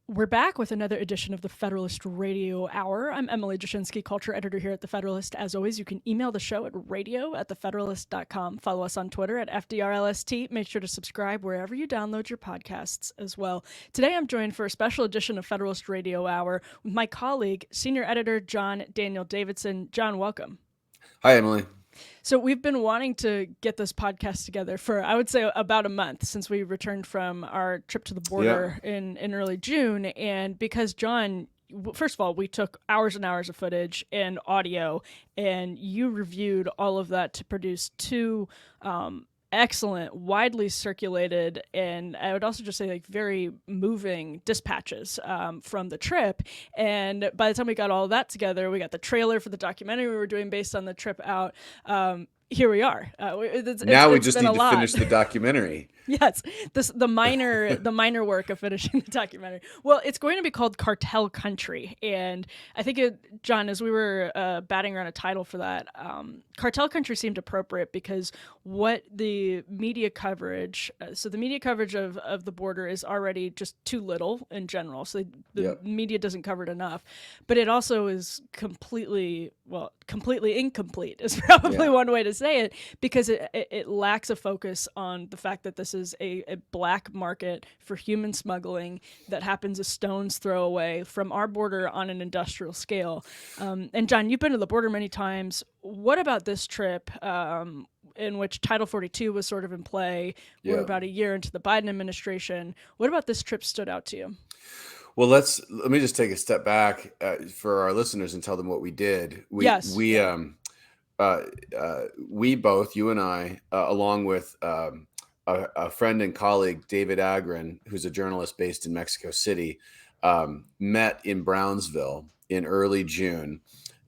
We're back with another edition of the Federalist Radio Hour. I'm Emily Jashinsky, culture editor here at the Federalist. As always, you can email the show at radio@thefederalist.com. Follow us on Twitter at FDRLST. Make sure to subscribe wherever you download your podcasts as well. Today, I'm joined for a special edition of Federalist Radio Hour with my colleague, senior editor John Daniel Davidson. John, welcome. Hi, Emily. So we've been wanting to get this podcast together for, I would say, about a month since we returned from our trip to the border in early June. And because John, first of all, we took hours and hours of footage and audio, and you reviewed all of that to produce two excellent, widely circulated, and I would also just say like very moving dispatches from the trip. And by the time we got all of that together, we got the trailer for the documentary we were doing based on the trip out. Here we are. Now we just been need a to lot. finish the documentary. Yes, the minor work of finishing the documentary. Well, it's going to be called Cartel Country, and I think John, as we were batting around a title for that, Cartel Country seemed appropriate because what the media coverage, so the media coverage of the border is already just too little in general. So the media doesn't cover it enough, but it also is completely incomplete is probably one way to say it, because it lacks a focus on the fact that this is a black market for human smuggling that happens a stone's throw away from our border on an industrial scale. And John, you've been to the border many times. What about this trip, in which Title 42 was sort of in play? We're about a year into the Biden administration. What about this trip stood out to you? Well, let me just take a step back for our listeners and tell them what we did. We both, you and I, along with a friend and colleague, David Agron, who's a journalist based in Mexico City, met in Brownsville in early June.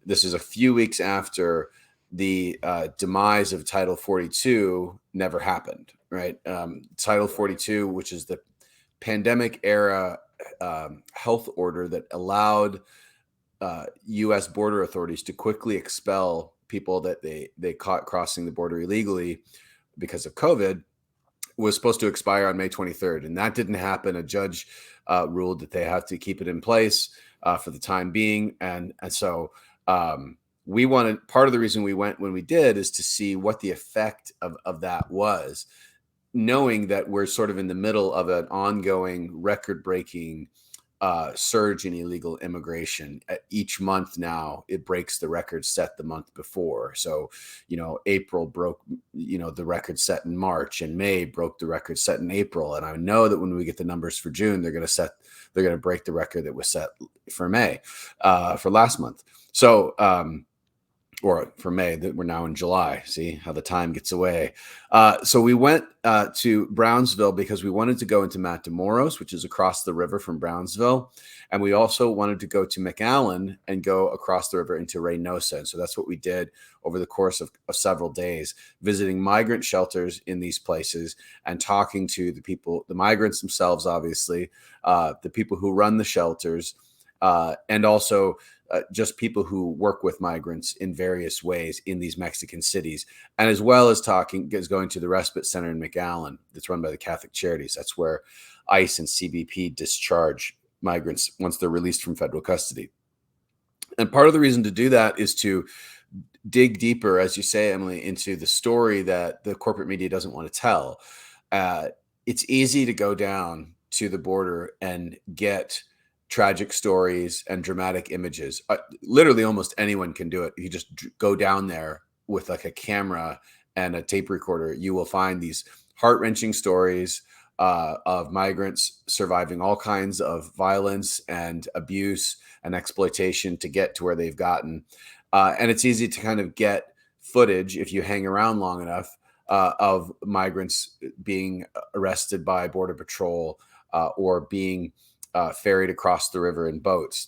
This is a few weeks after the demise of Title 42 never happened, right? Title 42, which is the pandemic era health order that allowed U.S. border authorities to quickly expel people that they caught crossing the border illegally because of COVID, was supposed to expire on May 23rd. And that didn't happen. A judge ruled that they have to keep it in place for the time being. And so we wanted, part of the reason we went when we did is to see what the effect of that was, knowing that we're sort of in the middle of an ongoing record-breaking surge in illegal immigration. Each month now, it breaks the record set the month before. So, April broke, the record set in March, and May broke the record set in April. And I know that when we get the numbers for June, they're going to break the record that was set for May, for last month. So, or for May, that we're now in July. See how the time gets away. So we went to Brownsville because we wanted to go into Matamoros, which is across the river from Brownsville. And we also wanted to go to McAllen and go across the river into Reynosa. And so that's what we did over the course of several days, visiting migrant shelters in these places and talking to the people, the migrants themselves, obviously, the people who run the shelters, and also just people who work with migrants in various ways in these Mexican cities, and as well as going to the respite center in McAllen that's run by the Catholic Charities. That's where ICE and CBP discharge migrants once they're released from federal custody. And part of the reason to do that is to dig deeper, as you say, Emily, into the story that the corporate media doesn't want to tell. It's easy to go down to the border and get tragic stories and dramatic images. Literally almost anyone can do it. You just go down there with like a camera and a tape recorder. You will find these heart-wrenching stories of migrants surviving all kinds of violence and abuse and exploitation to get to where they've gotten. And it's easy to kind of get footage, if you hang around long enough, of migrants being arrested by Border Patrol or being ferried across the river in boats.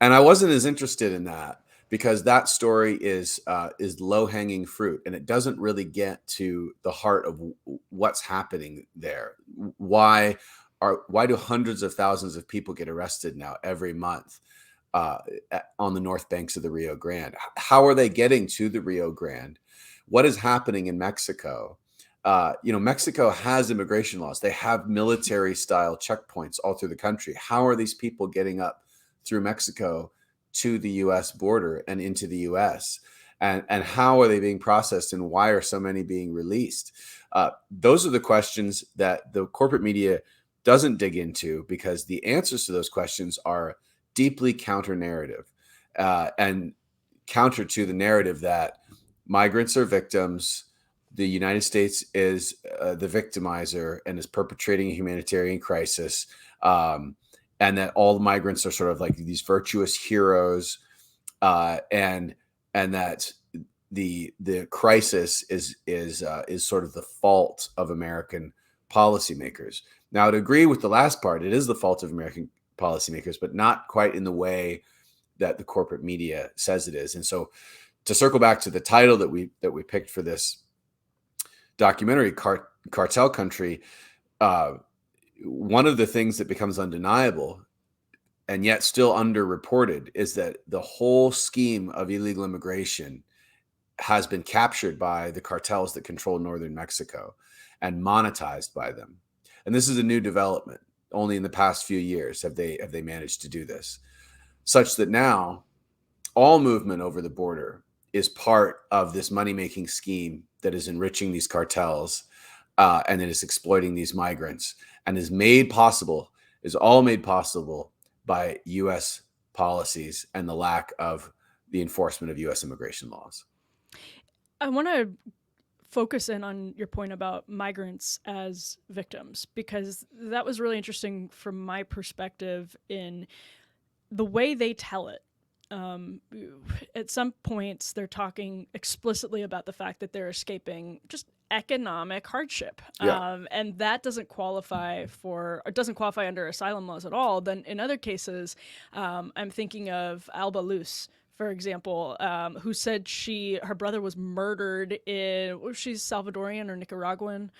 And I wasn't as interested in that because that story is low-hanging fruit, and it doesn't really get to the heart of what's happening there. Why do hundreds of thousands of people get arrested now every month on the north banks of the Rio Grande? How are they getting to the Rio Grande? What is happening in Mexico? Mexico has immigration laws. They have military style checkpoints all through the country. How are these people getting up through Mexico to the U.S. border and into the U.S.? And how are they being processed, and why are so many being released? Those are the questions that the corporate media doesn't dig into, because the answers to those questions are deeply counter narrative, and counter to the narrative that migrants are victims. The United States is the victimizer and is perpetrating a humanitarian crisis, and that all the migrants are sort of like these virtuous heroes, and that the crisis is sort of the fault of American policymakers. Now, to agree with the last part, it is the fault of American policymakers, but not quite in the way that the corporate media says it is. And so, to circle back to the title that we picked for this documentary, Cartel Country, one of the things that becomes undeniable and yet still underreported is that the whole scheme of illegal immigration has been captured by the cartels that control northern Mexico and monetized by them. And this is a new development. Only in the past few years have they managed to do this, such that now all movement over the border is part of this money-making scheme that is enriching these cartels, and that is exploiting these migrants, and is all made possible by U.S. policies and the lack of the enforcement of U.S. immigration laws. I want to focus in on your point about migrants as victims, because that was really interesting from my perspective in the way they tell it. At some points, they're talking explicitly about the fact that they're escaping just economic hardship, and that doesn't qualify under asylum laws at all. Then in other cases, I'm thinking of Alba Luz, for example, who said her brother was murdered she's Salvadorian or Nicaraguan,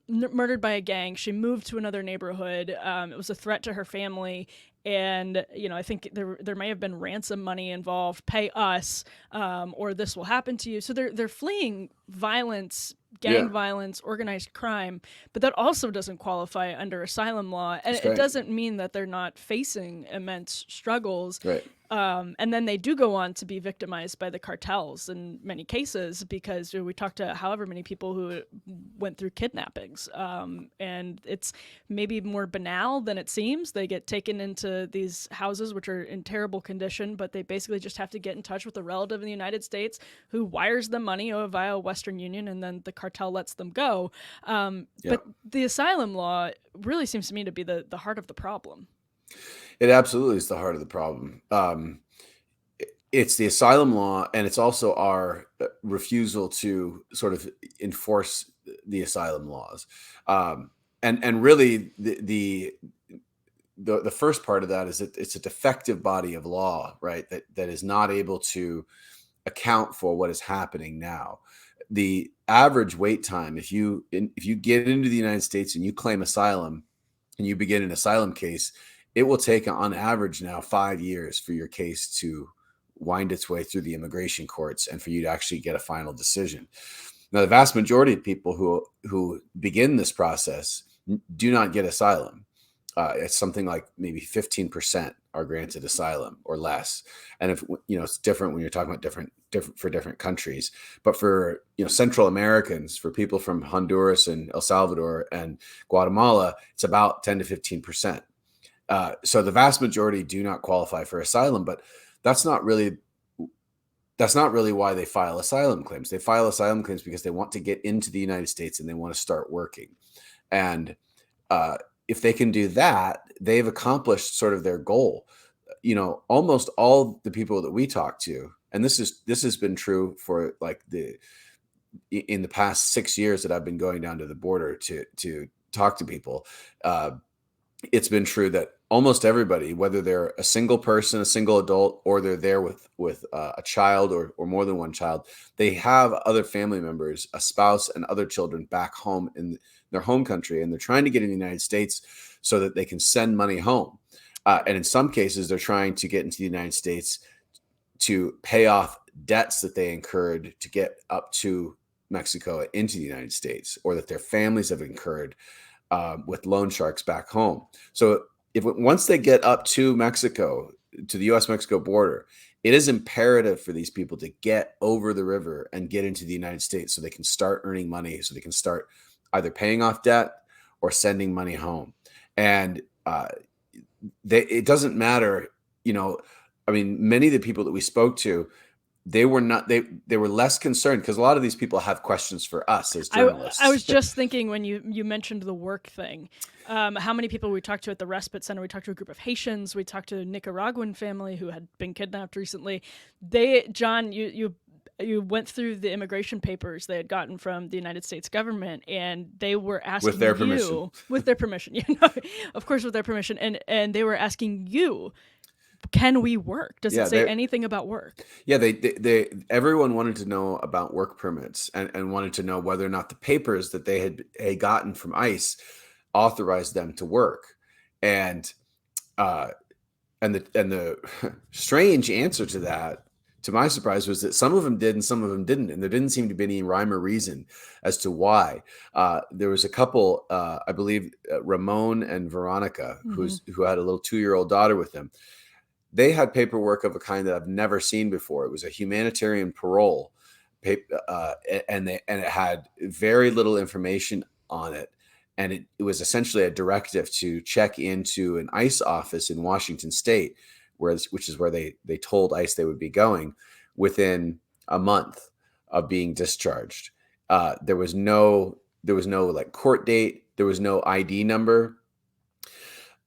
murdered by a gang. She moved to another neighborhood. It was a threat to her family. And, I think there may have been ransom money involved, pay us, or this will happen to you. So they're fleeing violence, gang violence, organized crime, but that also doesn't qualify under asylum law. And it doesn't mean that they're not facing immense struggles. Right. And then they do go on to be victimized by the cartels in many cases, because we talked to however many people who went through kidnappings. And it's maybe more banal than it seems. They get taken into these houses, which are in terrible condition, but they basically just have to get in touch with a relative in the United States who wires them money via Western Union, and then the cartel lets them go. But the asylum law really seems to me to be the heart of the problem. It absolutely is the heart of the problem. It's the asylum law, and it's also our refusal to sort of enforce the asylum laws. And really, the first part of that is that it's a defective body of law, right? That is not able to account for what is happening now. The average wait time, if you get into the United States and you claim asylum and you begin an asylum case, it will take on average now 5 years for your case to wind its way through the immigration courts and for you to actually get a final decision. Now, the vast majority of people who begin this process do not get asylum. It's something like maybe 15% are granted asylum or less. And if it's different when you're talking about different for different countries. But for Central Americans, for people from Honduras and El Salvador and Guatemala, it's about 10 to 15%. So the vast majority do not qualify for asylum, but that's not really why they file asylum claims. They file asylum claims because they want to get into the United States and they want to start working. And if they can do that, they've accomplished sort of their goal. Almost all the people that we talk to, and this has been true for in the past 6 years that I've been going down to the border to talk to people. It's been true that almost everybody, whether they're a single person, a single adult, or they're there with a child or more than one child, they have other family members, a spouse, and other children back home in their home country, and they're trying to get in the United States so that they can send money home. And in some cases, they're trying to get into the United States to pay off debts that they incurred to get up to Mexico into the United States, or that their families have incurred with loan sharks back home. So once they get up to Mexico, to the U.S.-Mexico border, it is imperative for these people to get over the river and get into the United States so they can start earning money, so they can start either paying off debt or sending money home. And it doesn't matter, I mean, many of the people that we spoke to, they were less concerned, because a lot of these people have questions for us as journalists. I was just thinking when you mentioned the work thing, how many people we talked to at the respite center. We talked to a group of Haitians. We talked to a Nicaraguan family who had been kidnapped recently. John, you went through the immigration papers they had gotten from the United States government, and they were asking with their permission, of course, with their permission, and they were asking you, can we work? Does it say anything about work? Yeah, everyone wanted to know about work permits, and wanted to know whether or not the papers that they had gotten from ICE authorized them to work. And the strange answer to that, to my surprise, was that some of them did and some of them didn't. And there didn't seem to be any rhyme or reason as to why. There was a couple, I believe, Ramon and Veronica, who had a little 2-year-old daughter with them. They had paperwork of a kind that I've never seen before. It was a humanitarian parole, and it had very little information on it. And it was essentially a directive to check into an ICE office in Washington State, which is where they told ICE they would be going within a month of being discharged. There was no like court date. There was no ID number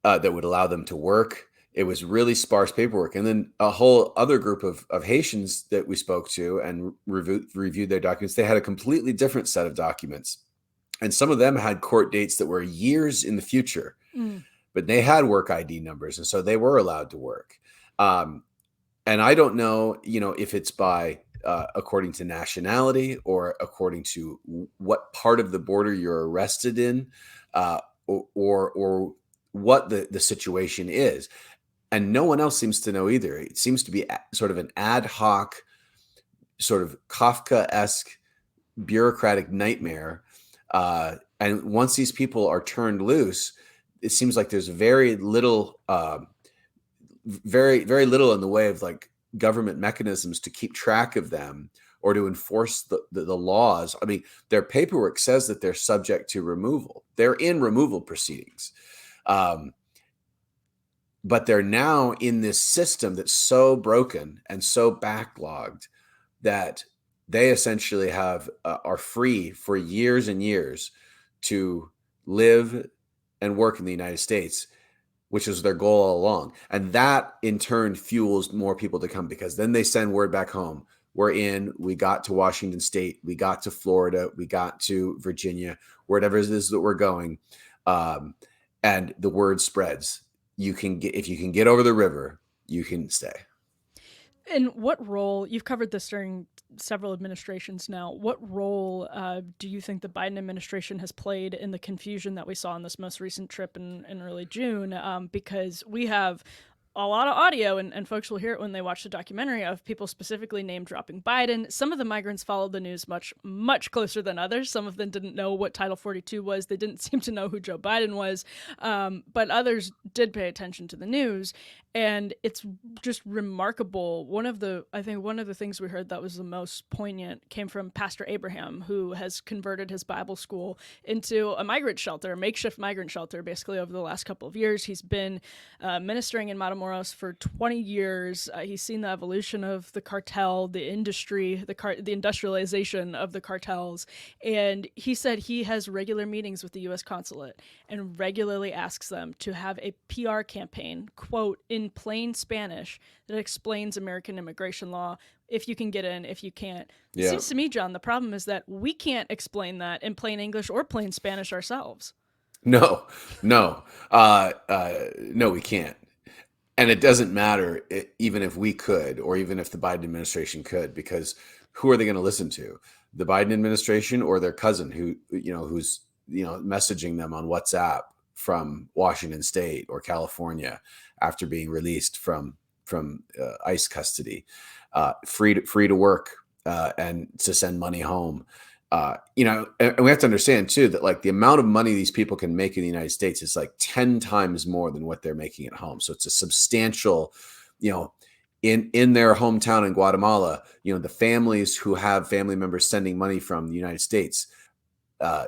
that would allow them to work. It was really sparse paperwork. And then a whole other group of Haitians that we spoke to and reviewed their documents, they had a completely different set of documents. And some of them had court dates that were years in the future, but they had work ID numbers. And so they were allowed to work. And I don't know, if it's by according to nationality or according to what part of the border you're arrested in, or what the situation is. And no one else seems to know either. It seems to be sort of an ad hoc, sort of Kafka-esque bureaucratic nightmare. And once these people are turned loose, it seems like there's very little, very, very little in the way of like government mechanisms to keep track of them or to enforce the laws. I mean, their paperwork says that they're subject to removal. They're in removal proceedings. But they're now in this system that's so broken and so backlogged that they essentially are free for years and years to live and work in the United States, which was their goal all along. And that in turn fuels more people to come, because then they send word back home. We got to Washington State, we got to Florida, we got to Virginia, wherever it is that we're going. And the word spreads. If you can get over the river, you can stay. And what role, you've covered this during several administrations now, what role do you think the Biden administration has played in the confusion that we saw in this most recent trip in early June? Because we have a lot of audio, and folks will hear it when they watch the documentary, of people specifically name dropping Biden. Some of the migrants followed the news much, much closer than others. Some of them didn't know what Title 42 was. They didn't seem to know who Joe Biden was. But others did pay attention to the news. And it's just remarkable. I think one of the things we heard that was the most poignant came from Pastor Abraham, who has converted his Bible school into a migrant shelter, a makeshift migrant shelter, basically over the last couple of years. He's been ministering in Matamoros for 20 years. He's seen the evolution of the cartel, the industry, the industrialization of the cartels. And he said he has regular meetings with the U.S. consulate and regularly asks them to have a PR campaign, quote, in plain Spanish that explains American immigration law. If you can get in, if you can't. Yeah. It seems to me, John, the problem is that we can't explain that in plain English or plain Spanish ourselves. No, we can't. And it doesn't matter even if we could, or even if the Biden administration could, because who are they going to listen to? The Biden administration or their cousin who's messaging them on WhatsApp from Washington State or California after being released from ICE custody, free to work and to send money home. And we have to understand too that like the amount of money these people can make in the United States is like 10 times more than what they're making at home. So it's a substantial, you know, in their hometown in Guatemala, the families who have family members sending money from the United States, uh,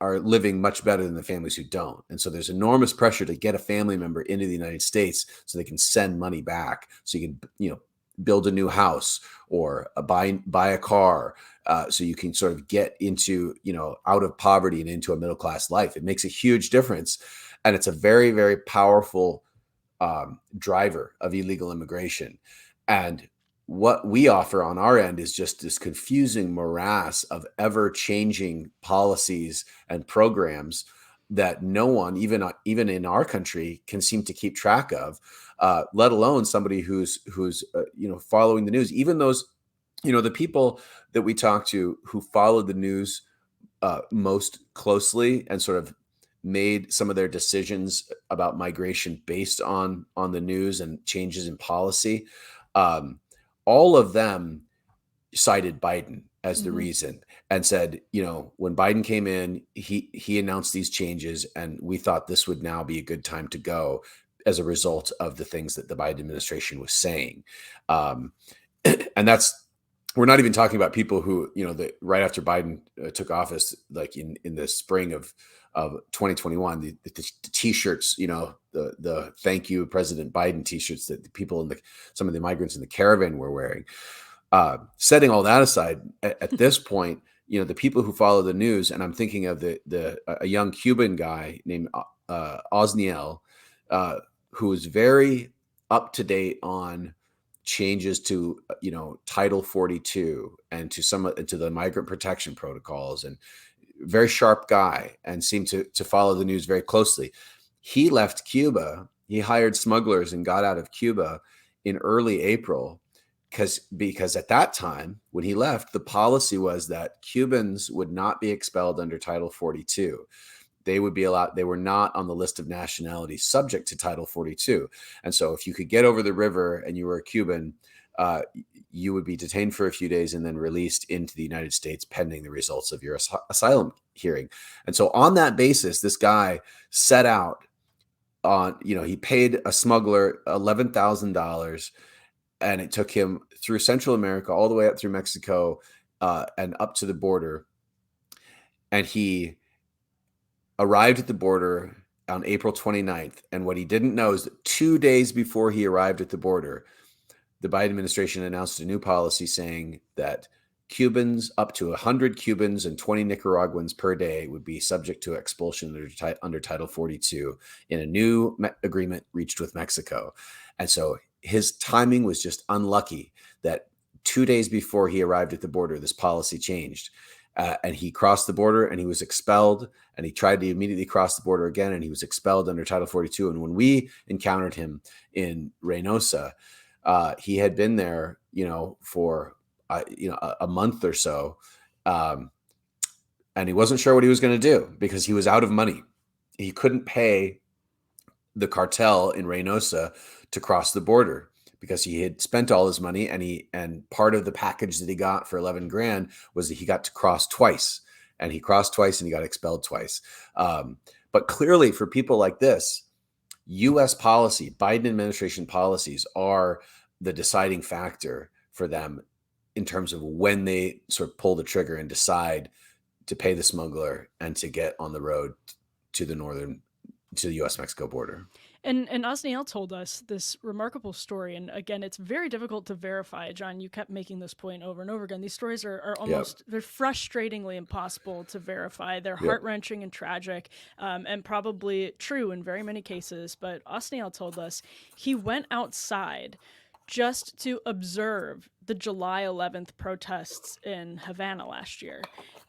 are living much better than the families who don't. And so there's enormous pressure to get a family member into the United States so they can send money back. So you can, build a new house or buy a car. So you can sort of get into, out of poverty and into a middle-class life. It makes a huge difference. And it's a very, very powerful driver of illegal immigration. And what we offer on our end is just this confusing morass of ever-changing policies and programs that no one, even in our country, can seem to keep track of. Let alone somebody who's following the news. Even those, the people that we talk to who follow the news most closely and sort of made some of their decisions about migration based on the news and changes in policy. All of them cited Biden as the reason and said, when Biden came in, he announced these changes, and we thought this would now be a good time to go as a result of the things that the Biden administration was saying. And we're not even talking about people who, right after Biden took office, like in the spring of 2021, the T-shirts, the "Thank You, President Biden" T-shirts that the people some of the migrants in the caravan were wearing. Setting all that aside, at this point, the people who follow the news, and I'm thinking of a young Cuban guy named Osniel, who is very up to date on changes to Title 42 and to the migrant protection protocols, and very sharp guy, and seemed to follow the news very closely. He left Cuba. He hired smugglers and got out of Cuba in early April because at that time when he left, the policy was that Cubans would not be expelled under Title 42. They would be allowed. They were not on the list of nationalities subject to Title 42. And so if you could get over the river and you were a Cuban, you would be detained for a few days and then released into the United States pending the results of your asylum hearing. And so on that basis, this guy set out on, he paid a smuggler $11,000, and it took him through Central America, all the way up through Mexico, and up to the border. And he arrived at the border on April 29th. And what he didn't know is that 2 days before he arrived at the border, the Biden administration announced a new policy saying that Cubans, up to 100 Cubans and 20 Nicaraguans per day, would be subject to expulsion under Title 42 in a new agreement reached with Mexico. And so his timing was just unlucky that 2 days before he arrived at the border, this policy changed. And he crossed the border and he was expelled, and he tried to immediately cross the border again, and he was expelled under Title 42. And when we encountered him in Reynosa, he had been there, for, a month or so. And he wasn't sure what he was going to do because he was out of money. He couldn't pay the cartel in Reynosa to cross the border because he had spent all his money, and part of the package that he got for 11 grand was that he got to cross twice, and he crossed twice and he got expelled twice. But clearly for people like this, U.S. policy, Biden administration policies are the deciding factor for them in terms of when they sort of pull the trigger and decide to pay the smuggler and to get on the road to the U.S.-Mexico border. And Osniel told us this remarkable story. And again, it's very difficult to verify. John, you kept making this point over and over again. These stories are almost, they're frustratingly impossible to verify. They're heart-wrenching and tragic, and probably true in very many cases. But Osniel told us he went outside just to observe the July 11th protests in Havana last year.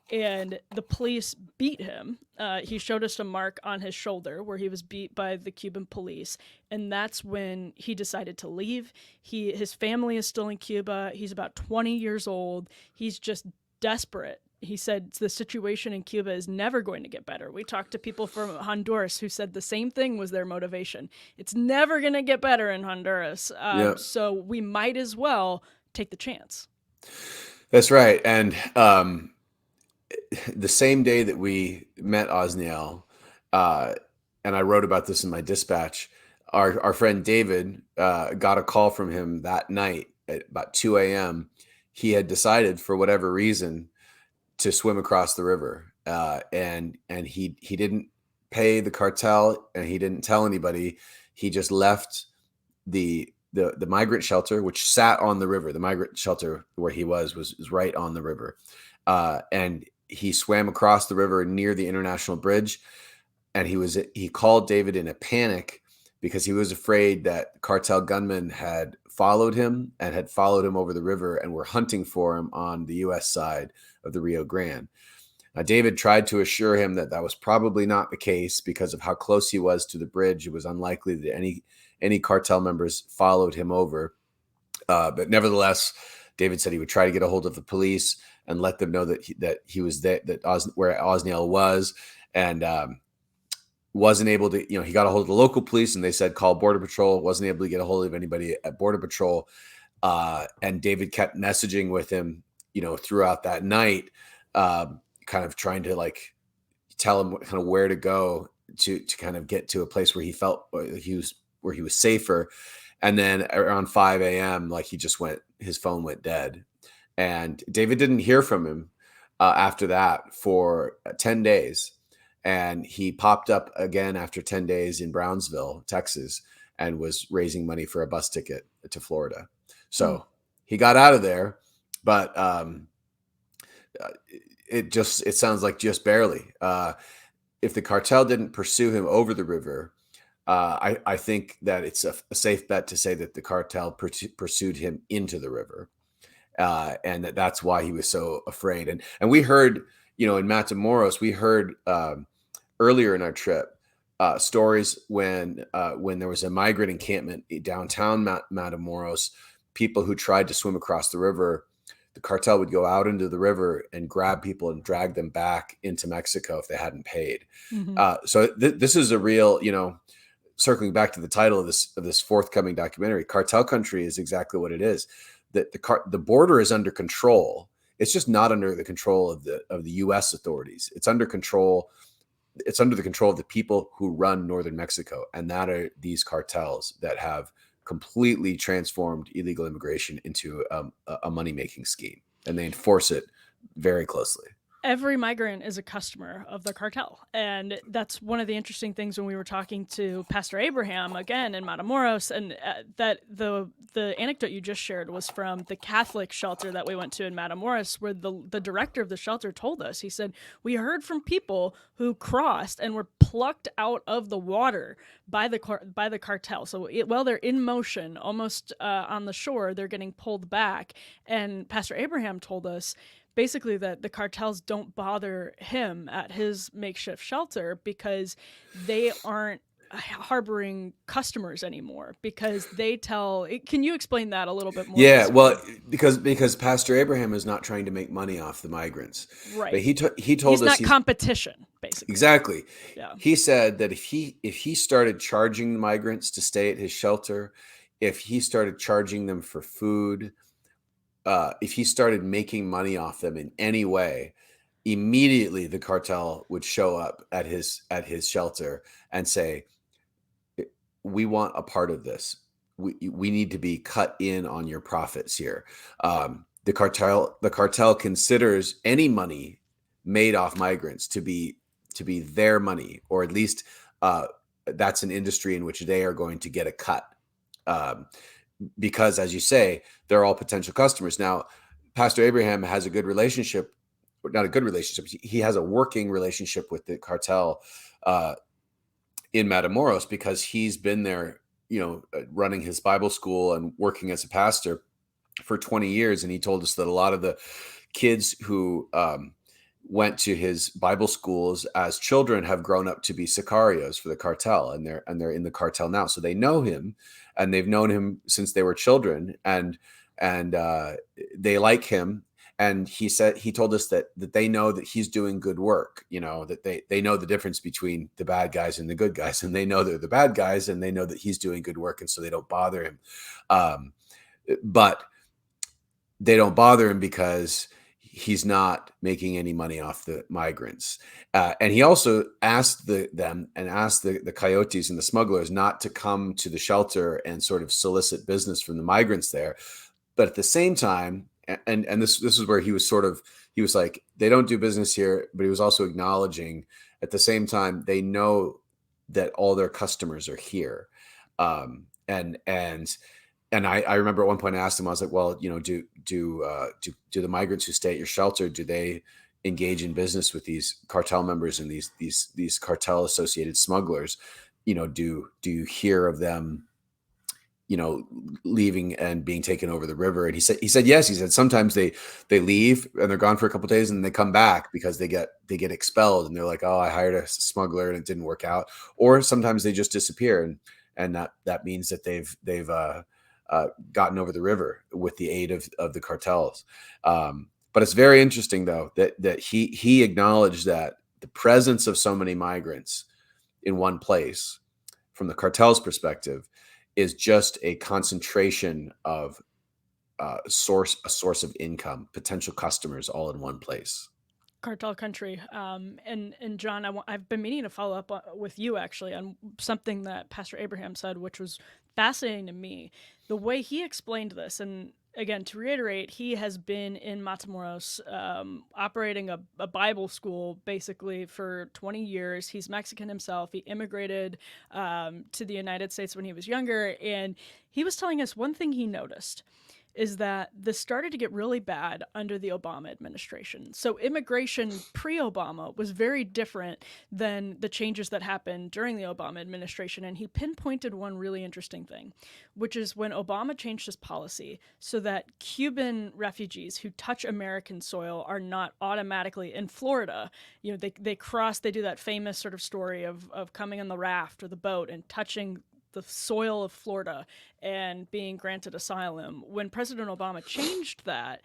And the police beat him. He showed us a mark on his shoulder where he was beat by the Cuban police. And that's when he decided to leave. His family is still in Cuba. He's about 20 years old. He's just desperate. He said the situation in Cuba is never going to get better. We talked to people from Honduras who said the same thing was their motivation. It's never going to get better in Honduras. So we might as well take the chance. That's right. And, the same day that we met Osniel, and I wrote about this in my dispatch, our friend David got a call from him that night at about 2 a.m. He had decided, for whatever reason, to swim across the river, and he didn't pay the cartel, and he didn't tell anybody. He just left the migrant shelter, which sat on the river. The migrant shelter where he was right on the river, and he swam across the river near the international bridge. And he called David in a panic because he was afraid that cartel gunmen had followed him over the river and were hunting for him on the U.S. side of the Rio Grande. Now, David tried to assure him that that was probably not the case because of how close he was to the bridge. It was unlikely that any cartel members followed him over. But nevertheless, David said he would try to get a hold of the police and let them know that he was there, where Osniel was, and wasn't able to. He got a hold of the local police, and they said call Border Patrol. Wasn't able to get a hold of anybody at Border Patrol, and David kept messaging with him, throughout that night, kind of trying to tell him kind of where to go to kind of get to a place where he felt he was safer. And then around 5 a.m., his phone went dead. And David didn't hear from him after that for 10 days. And he popped up again after 10 days in Brownsville, Texas, and was raising money for a bus ticket to Florida. So he got out of there, but it sounds like just barely. If the cartel didn't pursue him over the river, I think that it's a safe bet to say that the cartel pursued him into the river, and that's why he was so afraid. And we heard, in Matamoros, we heard earlier in our trip stories when there was a migrant encampment downtown Matamoros. People who tried to swim across the river, the cartel would go out into the river and grab people and drag them back into Mexico if they hadn't paid. Mm-hmm. So this is a real, circling back to the title of this forthcoming documentary, Cartel Country is exactly what it is. That the border is under control. It's just not under the control of the U.S. authorities. It's under control. It's under the control of the people who run northern Mexico, and that are these cartels that have completely transformed illegal immigration into a money-making scheme, and they enforce it very closely. Every migrant is a customer of the cartel. And that's one of the interesting things when we were talking to Pastor Abraham again in Matamoros, and that the anecdote you just shared was from the Catholic shelter that we went to in Matamoros, where the director of the shelter told us, he said, we heard from people who crossed and were plucked out of the water by the cartel. So while they're in motion, almost on the shore, they're getting pulled back. And Pastor Abraham told us basically that the cartels don't bother him at his makeshift shelter because they aren't harboring customers anymore, because can you explain that a little bit more? Yeah, well, because Pastor Abraham is not trying to make money off the migrants. Right. But he told us he's not competition, basically. Exactly. Yeah. He said that if he started charging the migrants to stay at his shelter, if he started charging them for food, if he started making money off them in any way, immediately the cartel would show up at his shelter and say, we want a part of this. We need to be cut in on your profits here. The cartel considers any money made off migrants to be their money, or at least that's an industry in which they are going to get a cut. Because, as you say, they're all potential customers. Now, Pastor Abraham has a good relationship, not a good relationship. He has a working relationship with the cartel in Matamoros, because he's been there, running his Bible school and working as a pastor for 20 years. And he told us that a lot of the kids who went to his Bible schools as children have grown up to be sicarios for the cartel, and they're in the cartel now. So they know him, and they've known him since they were children, and they like him. And he told us that they know that he's doing good work, that they know the difference between the bad guys and the good guys, and they know they're the bad guys, and they know that he's doing good work, and so they don't bother him. But they don't bother him because he's not making any money off the migrants. And he also asked the coyotes and the smugglers not to come to the shelter and sort of solicit business from the migrants there. But at the same time, and this is where he was like, they don't do business here, but he was also acknowledging at the same time, they know that all their customers are here. And I remember at one point I asked him, I was like, well, do the migrants who stay at your shelter, do they engage in business with these cartel members and these cartel associated smugglers? Do you hear of them, leaving and being taken over the river? And he said yes. He said sometimes they leave and they're gone for a couple of days and they come back because they get expelled and they're like, oh, I hired a smuggler and it didn't work out. Or sometimes they just disappear, and that means that they've gotten over the river with the aid of the cartels. But it's very interesting, though, that he acknowledged that the presence of so many migrants in one place, from the cartel's perspective, is just a concentration of a source of income, potential customers, all in one place. Cartel country. And John, I've been meaning to follow up with you actually on something that Pastor Abraham said, which was fascinating to me. The way he explained this, and again, to reiterate, he has been in Matamoros, operating a Bible school basically for 20 years. He's Mexican himself. He immigrated to the United States when he was younger, and he was telling us one thing he noticed is that this started to get really bad under the Obama administration. So immigration pre-Obama was very different than the changes that happened during the Obama administration. And he pinpointed one really interesting thing, which is when Obama changed his policy so that Cuban refugees who touch American soil are not automatically in Florida. They cross, they do that famous sort of story of coming on the raft or the boat and touching the soil of Florida and being granted asylum. When President Obama changed that,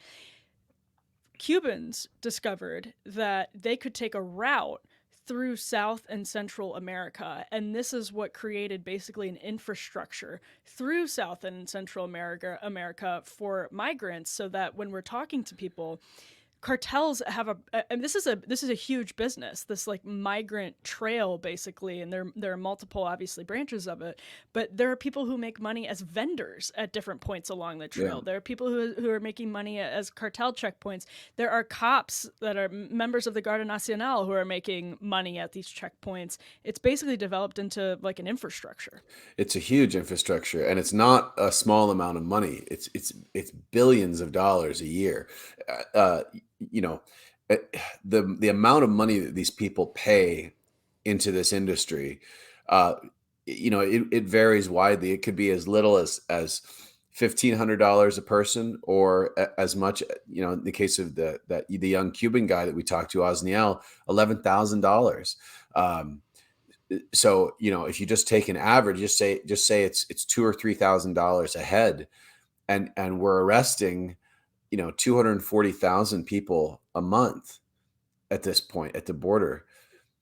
Cubans discovered that they could take a route through South and Central America. And this is what created basically an infrastructure through South and Central America for migrants, so that when we're talking to people, cartels have and this is a huge business, this like migrant trail basically, and there are multiple obviously branches of it, but there are people who make money as vendors at different points along the trail. Yeah. There are people who are making money as cartel checkpoints. There are cops that are members of the Guardia Nacional who are making money at these checkpoints. It's basically developed into like an infrastructure. It's a huge infrastructure, and it's not a small amount of money. It's billions of dollars a year. Uh, you know, the amount of money that these people pay into this industry, it varies widely. It could be as little as $1,500 a person, or as much, in the case of the young Cuban guy that we talked to, Osniel, $11,000. So, if you just take an average, just say it's $2,000 or $3,000 a head, and we're arresting 240,000 people a month at this point at the border.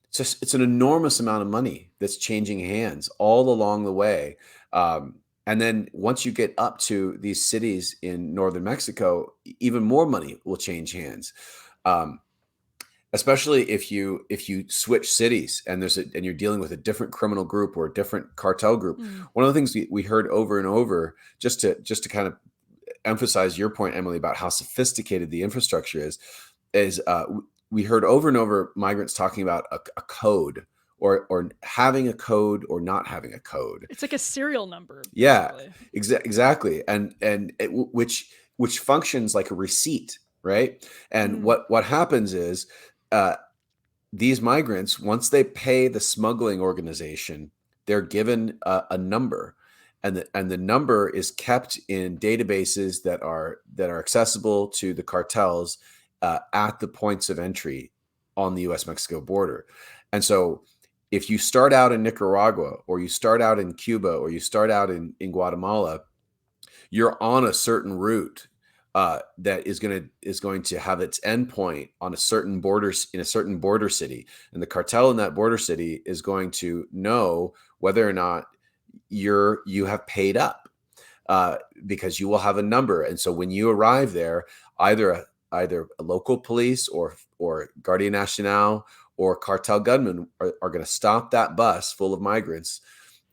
It's an enormous amount of money that's changing hands all along the way. And then once you get up to these cities in northern Mexico, even more money will change hands. Especially if you switch cities and and you're dealing with a different criminal group or a different cartel group. One of the things we heard over and over, just to kind of emphasize your point, Emily, about how sophisticated the infrastructure is we heard over and over migrants talking about a code, or having a code or not having a code. It's like a serial number. Yeah, exactly. And which functions like a receipt, right? And what happens is these migrants, once they pay the smuggling organization, they're given a number. And the number is kept in databases that are accessible to the cartels at the points of entry on the U.S.-Mexico border. And so if you start out in Nicaragua, or you start out in Cuba, or you start out in Guatemala, you're on a certain route that is going to have its endpoint on a certain border, in a certain border city. And the cartel in that border city is going to know whether or not you have paid up, because you will have a number. And so when you arrive there, either either local police or Guardia Nacional or cartel gunmen are going to stop that bus full of migrants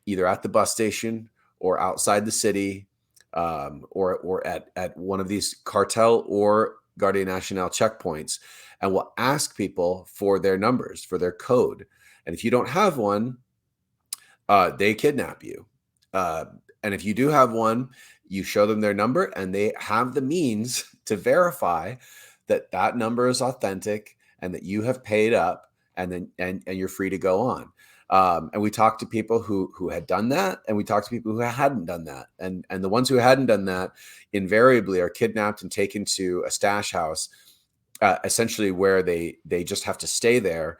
either at the bus station or outside the city, or at one of these cartel or Guardia Nacional checkpoints, and will ask people for their numbers, for their code. And if you don't have one, they kidnap you. And if you do have one, you show them their number, and they have the means to verify that that number is authentic and that you have paid up, and then and you're free to go on. And we talked to people who had done that, and we talked to people who hadn't done that. And the ones who hadn't done that invariably are kidnapped and taken to a stash house, essentially where they just have to stay there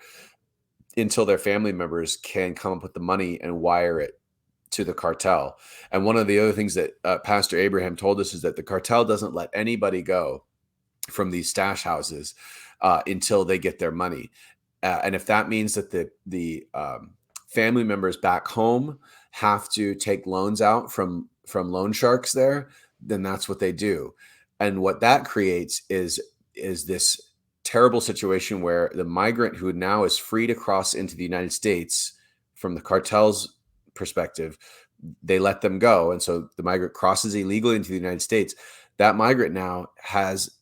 until their family members can come up with the money and wire it to the cartel. And one of the other things that Pastor Abraham told us is that the cartel doesn't let anybody go from these stash houses until they get their money. And if that means that the family members back home have to take loans out from loan sharks there, then that's what they do. And what that creates is this terrible situation where the migrant who now is free to cross into the United States, from the cartel's perspective, they let them go. And so the migrant crosses illegally into the United States. That migrant now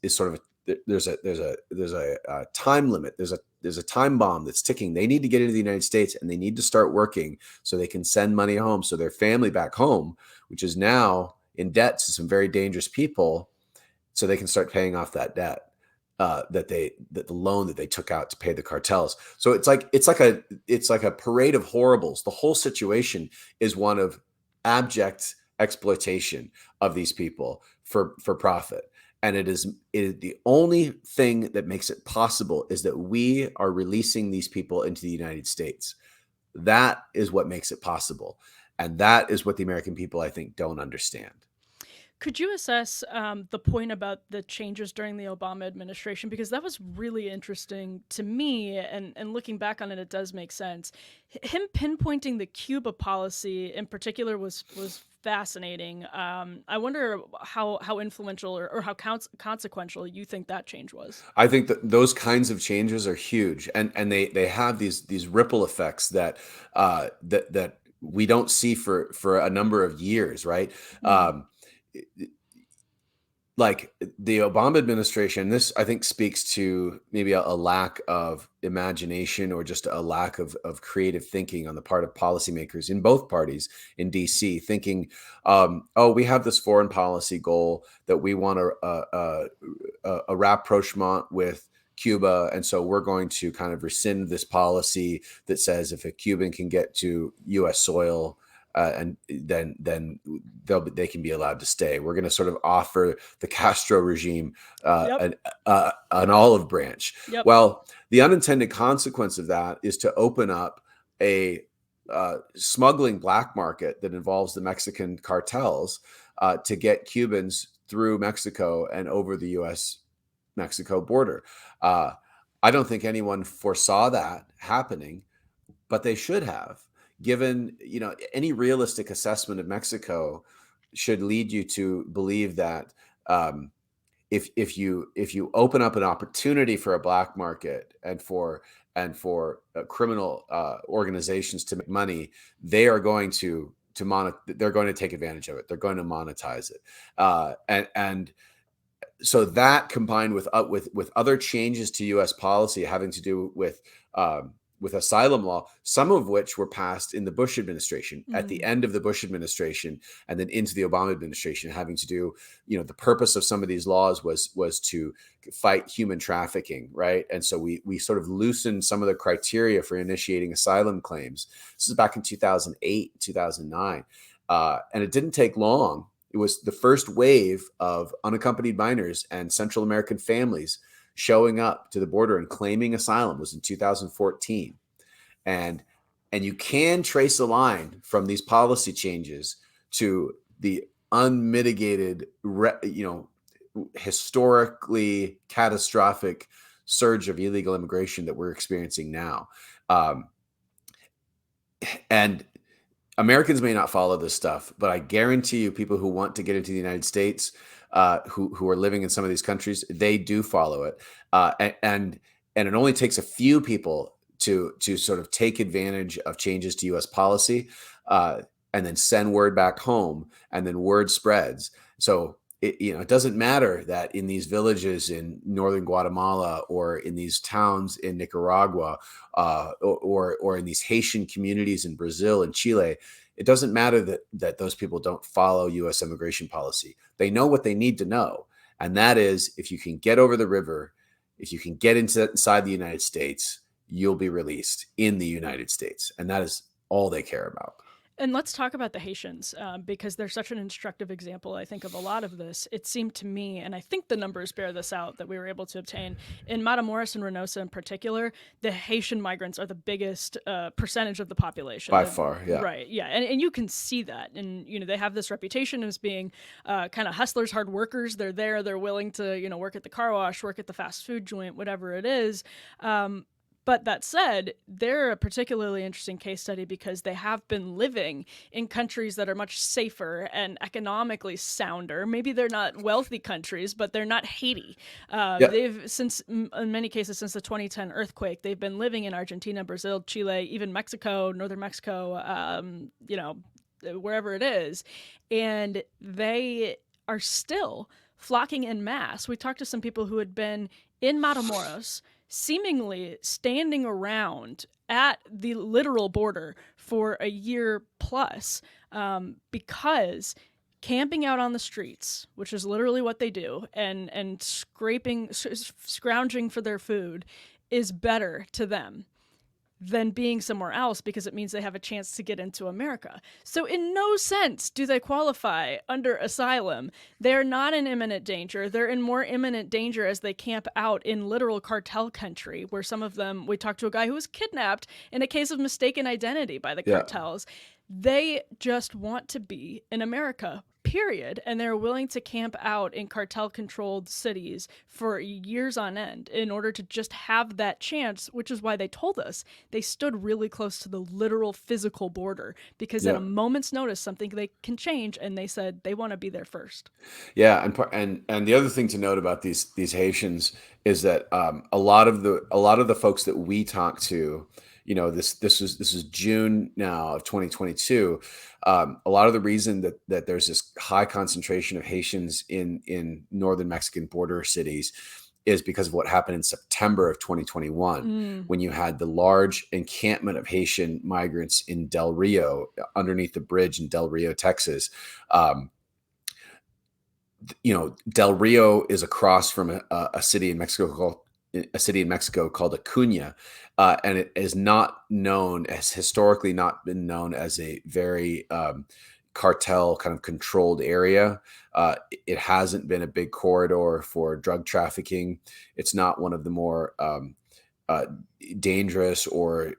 is sort of there's a time limit. There's a time bomb that's ticking. They need to get into the United States, and they need to start working so they can send money home. So their family back home, which is now in debt to some very dangerous people, so they can start paying off that debt, that the loan that they took out to pay the cartels. So it's like a parade of horribles. The whole situation is one of abject exploitation of these people for profit. And it is the only thing that makes it possible is that we are releasing these people into the United States. That is what makes it possible. And that is what the American people, I think, don't understand. Could you assess the point about the changes during the Obama administration? Because that was really interesting to me, and looking back on it, it does make sense. Him pinpointing the Cuba policy in particular was fascinating. I wonder how influential or how consequential you think that change was. I think that those kinds of changes are huge, and they have these ripple effects that that we don't see for a number of years, right? Like the Obama administration, this I think speaks to maybe a lack of imagination, or just a lack of creative thinking on the part of policymakers in both parties in DC, thinking, oh, we have this foreign policy goal that we want a rapprochement with Cuba, and so we're going to kind of rescind this policy that says if a Cuban can get to U.S. soil, and then they can be allowed to stay. We're going to sort of offer the Castro regime an olive branch. Yep. Well, the unintended consequence of that is to open up a smuggling black market that involves the Mexican cartels to get Cubans through Mexico and over the U.S.-Mexico border. I don't think anyone foresaw that happening, but they should have. Given, any realistic assessment of Mexico should lead you to believe that if you open up an opportunity for a black market and for criminal organizations to make money, they are going to they're going to take advantage of it. They're going to monetize it, and so that, combined with other changes to U.S. policy having to do with asylum law, some of which were passed in the Bush administration, at the end of the Bush administration, and then into the Obama administration, having to do, the purpose of some of these laws was to fight human trafficking, right? And so we sort of loosened some of the criteria for initiating asylum claims. This is back in 2008, 2009, and it didn't take long. It was the first wave of unaccompanied minors and Central American families showing up to the border and claiming asylum was in 2014. And you can trace a line from these policy changes to the unmitigated, historically catastrophic surge of illegal immigration that we're experiencing now. And Americans may not follow this stuff, but I guarantee you, people who want to get into the United States, who are living in some of these countries, they do follow it, and it only takes a few people to sort of take advantage of changes to U.S. policy, and then send word back home, and then word spreads. So it doesn't matter that in these villages in northern Guatemala or in these towns in Nicaragua, or in these Haitian communities in Brazil and Chile. It doesn't matter that those people don't follow U.S. immigration policy. They know what they need to know, and that is, if you can get over the river, if you can get inside the United States, you'll be released in the United States, and that is all they care about. And let's talk about the Haitians, because they're such an instructive example, I think, of a lot of this. It seemed to me, and I think the numbers bear this out, that we were able to obtain in Matamoros and Reynosa in particular, the Haitian migrants are the biggest percentage of the population. By far, yeah. Right, yeah. And you can see that. And, they have this reputation as being kind of hustlers, hard workers. They're there, they're willing to, work at the car wash, work at the fast food joint, whatever it is. But that said, they're a particularly interesting case study because they have been living in countries that are much safer and economically sounder. Maybe they're not wealthy countries, but they're not Haiti. Yep. They've, in many cases, since the 2010 earthquake, they've been living in Argentina, Brazil, Chile, even Mexico, northern Mexico, wherever it is. And they are still flocking en masse. We talked to some people who had been in Matamoros, seemingly standing around at the literal border for a year plus, because camping out on the streets, which is literally what they do, and scrounging for their food is better to them than being somewhere else, because it means they have a chance to get into America. So in no sense do they qualify under asylum. They're not in imminent danger. They're in more imminent danger as they camp out in literal cartel country, where some of them, we talked to a guy who was kidnapped in a case of mistaken identity by the cartels. They just want to be in America, period. And they're willing to camp out in cartel-controlled cities for years on end in order to just have that chance, which is why they told us they stood really close to the literal physical border, because at a moment's notice, something they can change, and they said they want to be there first. Yeah, and the other thing to note about these Haitians is that a lot of the folks that we talk to, this is June now of 2022. A lot of the reason that there's this high concentration of Haitians in northern Mexican border cities is because of what happened in September of 2021, when you had the large encampment of Haitian migrants in Del Rio, underneath the bridge in Del Rio, Texas. Del Rio is across from a city in Mexico called Acuna, and it is historically not been known as a very cartel kind of controlled area. It hasn't been a big corridor for drug trafficking. It's not one of the more dangerous or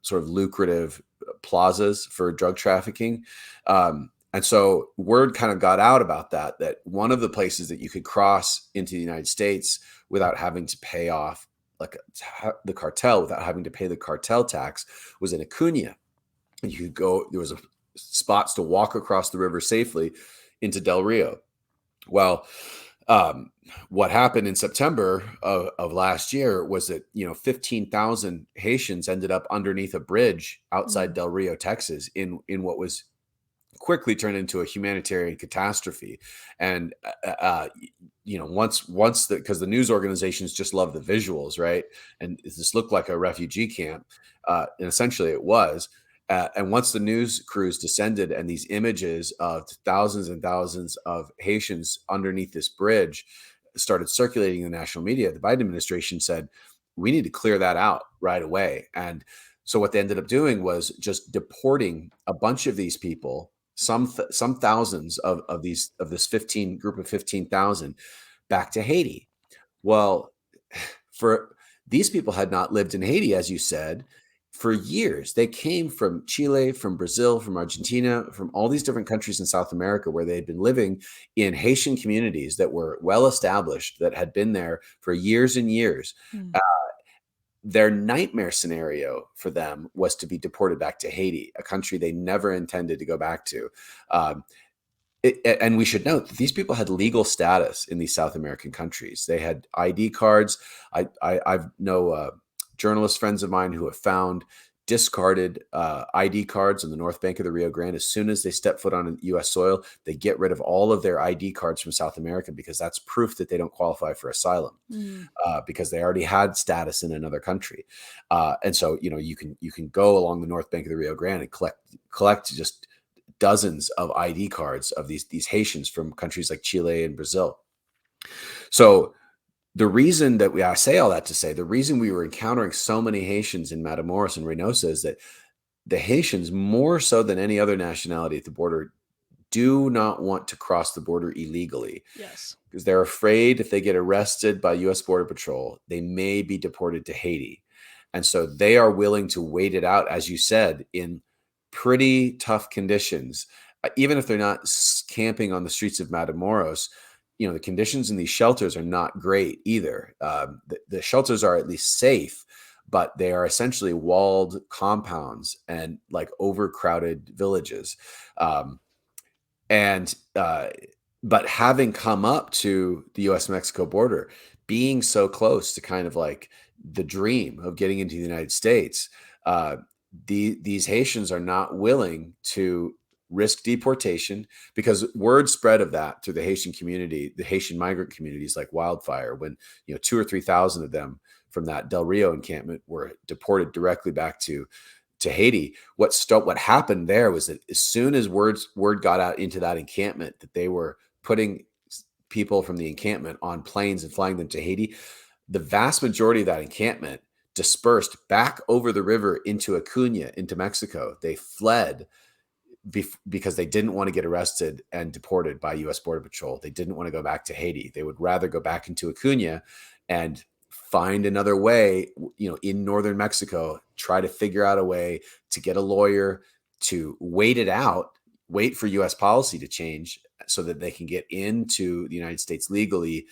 sort of lucrative plazas for drug trafficking. And so word kind of got out about that one of the places that you could cross into the United States without having to pay off the cartel, without having to pay the cartel tax, was in Acuna. And you could go, there was spots to walk across the river safely into Del Rio. Well, what happened in September of last year was that 15,000 Haitians ended up underneath a bridge outside Del Rio, Texas, in what was quickly turned into a humanitarian catastrophe. And because the news organizations just love the visuals, right? And this looked like a refugee camp, and essentially it was. And once the news crews descended and these images of thousands and thousands of Haitians underneath this bridge started circulating in the national media, the Biden administration said, we need to clear that out right away. And so what they ended up doing was just deporting a bunch of these people, some thousands of this group of 15,000 back to Haiti. Well, for these people had not lived in Haiti, as you said, for years. They came from Chile, from Brazil, from Argentina, from all these different countries in South America, where they had been living in Haitian communities that were well established, that had been there for years and years. Their nightmare scenario for them was to be deported back to Haiti, a country they never intended to go back to. And we should note that these people had legal status in these South American countries. They had ID cards. I've know journalist friends of mine who have found discarded ID cards on the north bank of the Rio Grande. As soon as they step foot on U.S. soil, they get rid of all of their ID cards from South America because that's proof that they don't qualify for asylum, because they already had status in another country. And so, you can go along the north bank of the Rio Grande and collect just dozens of ID cards of these Haitians from countries like Chile and Brazil. So the reason that I say all that to say, the reason we were encountering so many Haitians in Matamoros and Reynosa is that the Haitians, more so than any other nationality at the border, do not want to cross the border illegally. Yes. Because they're afraid if they get arrested by U.S. Border Patrol, they may be deported to Haiti. And so they are willing to wait it out, as you said, in pretty tough conditions. Even if they're not camping on the streets of Matamoros, the conditions in these shelters are not great either. The shelters are at least safe, but they are essentially walled compounds and like overcrowded villages. But having come up to the U.S.-Mexico border, being so close to kind of like the dream of getting into the United States, these Haitians are not willing to risk deportation, because word spread of that through the Haitian community, the Haitian migrant communities, like wildfire, when 2,000 or 3,000 of them from that Del Rio encampment were deported directly back to Haiti. What happened there was that as soon as word got out into that encampment that they were putting people from the encampment on planes and flying them to Haiti, the vast majority of that encampment dispersed back over the river into Acuna, into Mexico. They fled because they didn't want to get arrested and deported by U.S. Border Patrol. They didn't want to go back to Haiti. They would rather go back into Acuna and find another way, in northern Mexico, try to figure out a way to get a lawyer to wait it out, wait for U.S. policy to change so that they can get into the United States legally,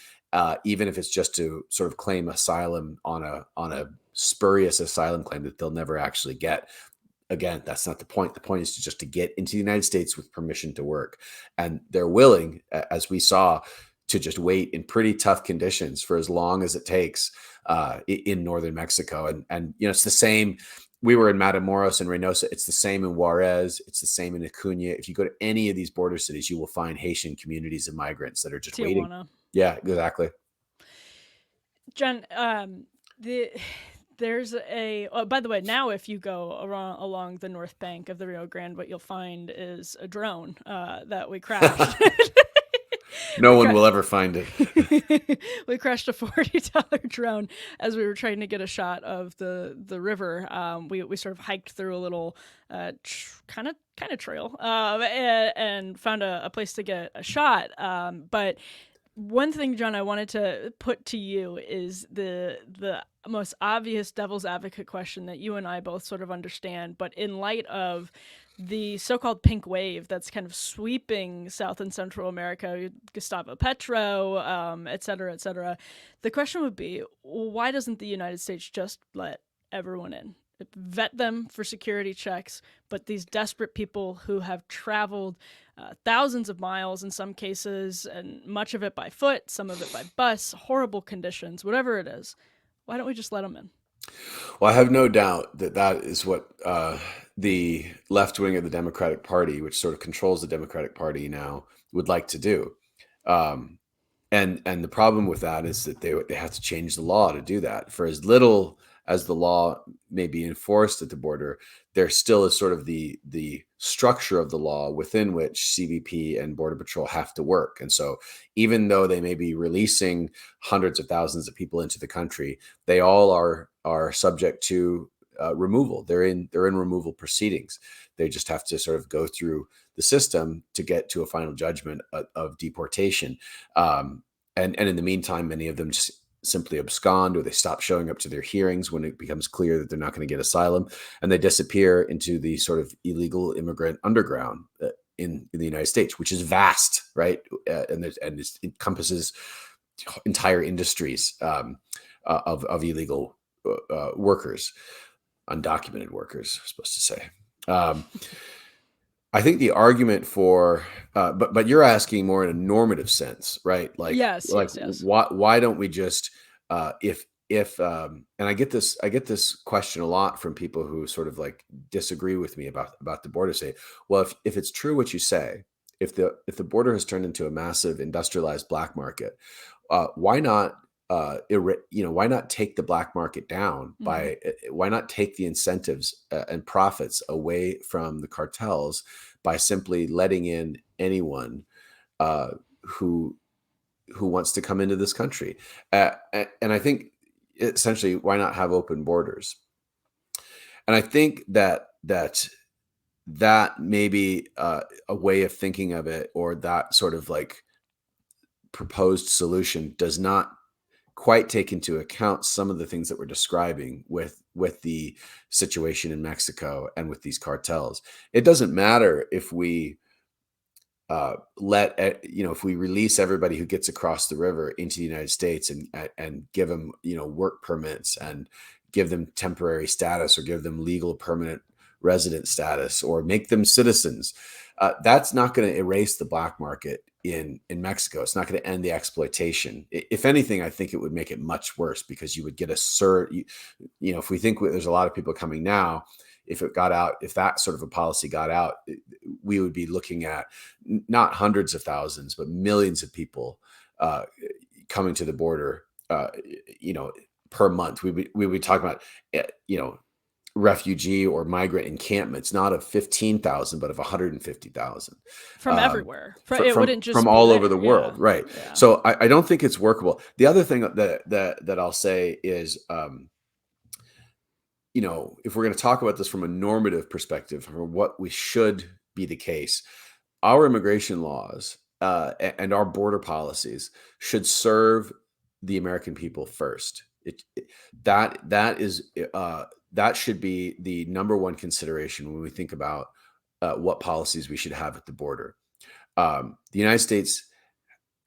even if it's just to sort of claim asylum on a spurious asylum claim that they'll never actually get. Again, that's not the point. The point is just to get into the United States with permission to work. And they're willing, as we saw, to just wait in pretty tough conditions for as long as it takes in northern Mexico. And it's the same. We were in Matamoros and Reynosa. It's the same in Juarez. It's the same in Acuna. If you go to any of these border cities, you will find Haitian communities of migrants that are just Tijuana. waiting. Yeah, exactly. John, there's by the way, now if you go along the north bank of the Rio Grande, what you'll find is a drone that we crashed. No one will ever find it. We crashed a $40 drone as we were trying to get a shot of the river. We sort of hiked through a little kind of trail and found a place to get a shot. But one thing, John, I wanted to put to you is the most obvious devil's advocate question that you and I both sort of understand, but in light of the so-called pink wave that's kind of sweeping South and Central America, Gustavo Petro, et cetera, the question would be, why doesn't the United States just let everyone in? Vet them for security checks, but these desperate people who have traveled thousands of miles in some cases, and much of it by foot, some of it by bus, horrible conditions, whatever it is, why don't we just let them in? Well, I have no doubt that is what the left wing of the Democratic Party, which sort of controls the Democratic Party now, would like to do. And the problem with that is that they have to change the law to do that. For as little as the law may be enforced at the border, there still is sort of the structure of the law within which CBP and Border Patrol have to work. And so even though they may be releasing hundreds of thousands of people into the country, they all are subject to removal. They're in removal proceedings. They just have to sort of go through the system to get to a final judgment of deportation. And in the meantime, many of them just simply abscond, or they stop showing up to their hearings when it becomes clear that they're not going to get asylum, and they disappear into the sort of illegal immigrant underground in the United States, which is vast, right? And it encompasses entire industries of illegal workers, undocumented workers, I'm supposed to say. I think the argument for, but you're asking more in a normative sense, right? Yes, yes, yes. Why don't we just, if and I get this question a lot from people who sort of like disagree with me about the border. Say, well, if it's true what you say, if the border has turned into a massive industrialized black market, why not? Why not take the black market down Hmm. by, why not take the incentives and profits away from the cartels by simply letting in anyone uh, who wants to come into this country? And I think essentially, why not have open borders? And I think that maybe a way of thinking of it, or that sort of like proposed solution, does not quite take into account some of the things that we're describing with the situation in Mexico and with these cartels. It doesn't matter if we if we release everybody who gets across the river into the United States, and give them work permits, and give them temporary status, or give them legal permanent resident status, or make them citizens. That's not going to erase the black market in Mexico. It's not going to end the exploitation. If anything, I think it would make it much worse, because you would get if we think there's a lot of people coming now, if it got out, if that sort of a policy got out, we would be looking at not hundreds of thousands, but millions of people coming to the border, per month. We would be talking about, refugee or migrant encampments, not of 15,000, but of 150,000, From everywhere. It from wouldn't just be all over the there. world, Yeah. right? Yeah. So I don't think it's workable. The other thing that I'll say is, if we're going to talk about this from a normative perspective, or what we should be the case, our immigration laws and our border policies should serve the American people first. That is that should be the number one consideration when we think about what policies we should have at the border. The United States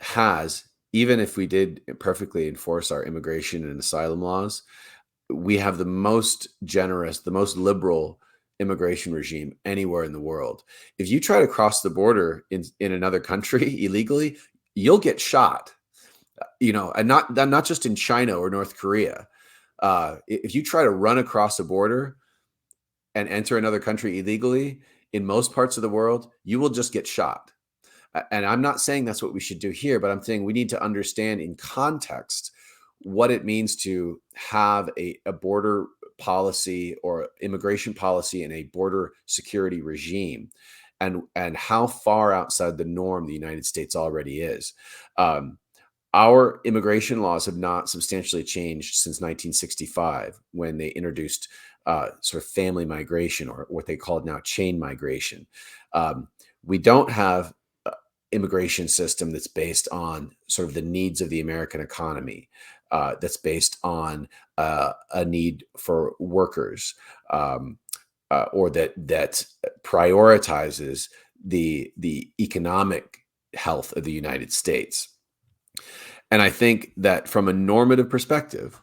has, even if we did perfectly enforce our immigration and asylum laws, we have the most generous, the most liberal immigration regime anywhere in the world. If you try to cross the border in another country illegally, you'll get shot. And not just in China or North Korea. If you try to run across a border and enter another country illegally, in most parts of the world, you will just get shot. And I'm not saying that's what we should do here, but I'm saying we need to understand in context what it means to have a border policy or immigration policy and a border security regime, and how far outside the norm the United States already is. Our immigration laws have not substantially changed since 1965, when they introduced sort of family migration, or what they call now chain migration. We don't have immigration system that's based on sort of the needs of the American economy, that's based on a need for workers, or that prioritizes the economic health of the United States. And I think that from a normative perspective,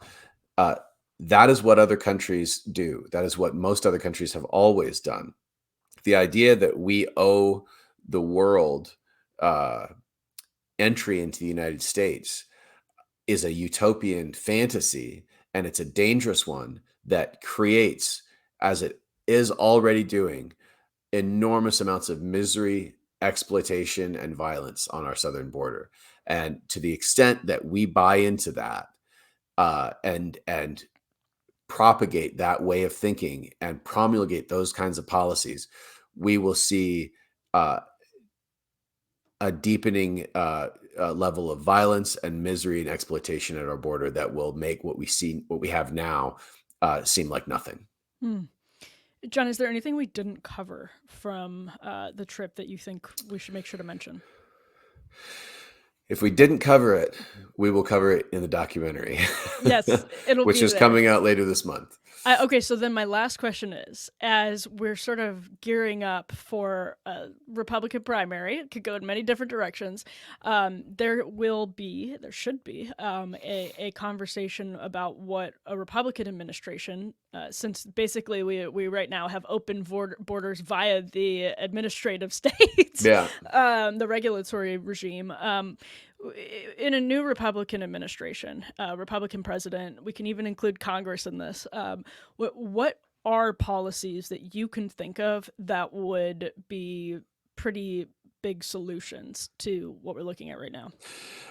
that is what other countries do. That is what most other countries have always done. The idea that we owe the world entry into the United States is a utopian fantasy, and it's a dangerous one that creates, as it is already doing, enormous amounts of misery, exploitation, and violence on our southern border. And to the extent that we buy into that, and propagate that way of thinking and promulgate those kinds of policies, we will see a deepening level of violence and misery and exploitation at our border that will make what we have now, seem like nothing. Hmm. John, is there anything we didn't cover from the trip that you think we should make sure to mention? If we didn't cover it, we will cover it in the documentary, Yes, it'll which be is there. coming out later this month. Okay, so then my last question is, as we're sort of gearing up for a Republican primary, it could go in many different directions. There should be, a conversation about what a Republican administration, since basically we right now have open borders via the administrative states, Yeah. the regulatory regime. In a new Republican administration, Republican president, we can even include Congress in this. What are policies that you can think of that would be pretty big solutions to what we're looking at right now?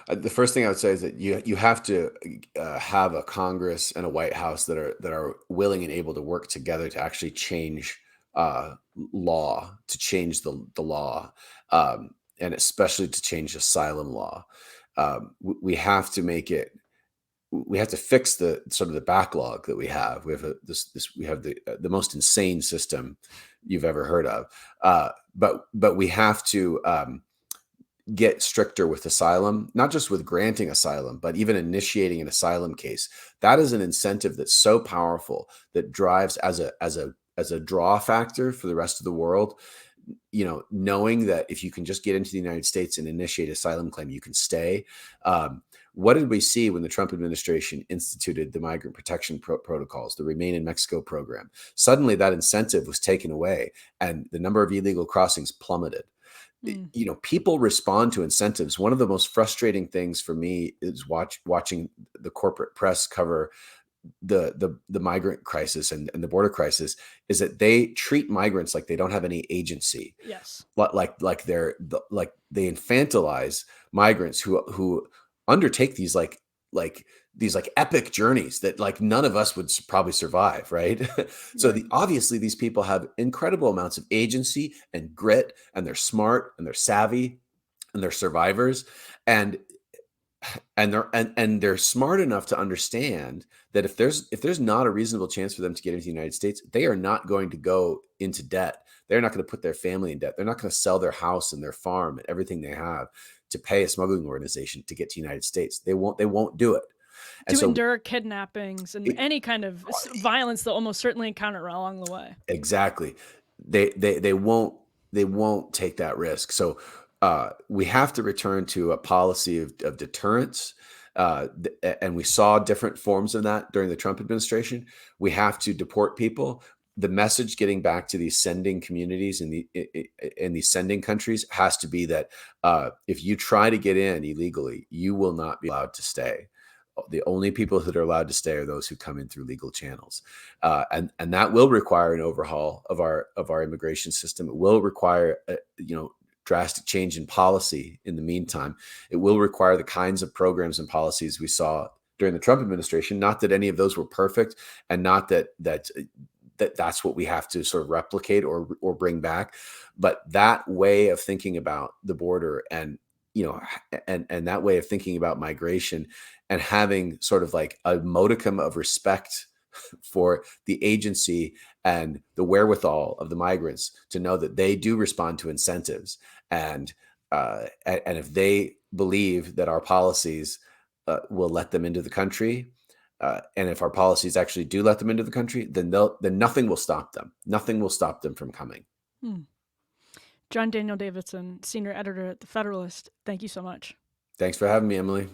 The first thing I would say is that you have to have a Congress and a White House that are willing and able to work together to actually change law, to change the law, and especially to change asylum law. We have to make it. We have to fix the sort of the backlog that we have. We have we have the most insane system you've ever heard of. But we have to get stricter with asylum, not just with granting asylum, but even initiating an asylum case. That is an incentive that's so powerful that drives as a draw factor for the rest of the world. Knowing that if you can just get into the United States and initiate asylum claim, you can stay. What did we see when the Trump administration instituted the migrant protection protocols, the Remain in Mexico program? Suddenly that incentive was taken away and the number of illegal crossings plummeted. Mm. People respond to incentives. One of the most frustrating things for me is watching the corporate press cover the migrant crisis and the border crisis, is that they treat migrants like they don't have any agency. Yes. Like they infantilize migrants who undertake these epic journeys that like none of us would probably survive, right? So Right. obviously these people have incredible amounts of agency and grit, and they're smart and they're savvy and they're survivors, and they're smart enough to understand that if there's not a reasonable chance for them to get into the United States, they are not going to go into debt. They're not going to put their family in debt. They're not going to sell their house and their farm and everything they have to pay a smuggling organization to get to the United States. They won't do it. And To so endure kidnappings and it, any kind of violence they'll almost certainly encounter along the way. exactly, they won't take that risk. So we have to return to a policy of deterrence. And we saw different forms of that during the Trump administration. We have to deport people. The message getting back to these sending communities in these sending countries has to be that if you try to get in illegally, you will not be allowed to stay. The only people that are allowed to stay are those who come in through legal channels, and that will require an overhaul of our immigration system. It will require drastic change in policy. In the meantime, it will require the kinds of programs and policies we saw during the Trump administration. Not that any of those were perfect, and not that's what we have to sort of replicate or bring back, but that way of thinking about the border and and that way of thinking about migration, and having sort of like a modicum of respect for the agency and the wherewithal of the migrants to know that they do respond to incentives, and if they believe that our policies will let them into the country, and if our policies actually do let them into the country, then nothing will stop them. Nothing will stop them from coming. Hmm. John Daniel Davidson, senior editor at The Federalist, thank you so much. Thanks for having me, Emily.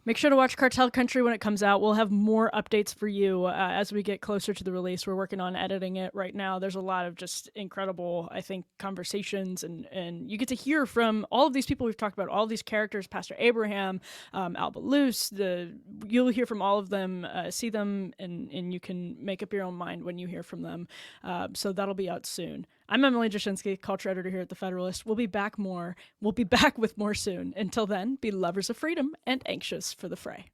Make sure to watch Cartel Country when it comes out. We'll have more updates for you as we get closer to the release. We're working on editing it right now. There's a lot of just incredible, I think, conversations, and you get to hear from all of these people we've talked about, all of these characters, Pastor Abraham, Alba Luce. You'll hear from all of them, see them, and you can make up your own mind when you hear from them. So that'll be out soon. I'm Emily Jashinsky, culture editor here at The Federalist. We'll be back with more soon. Until then, be lovers of freedom and anxious for the fray.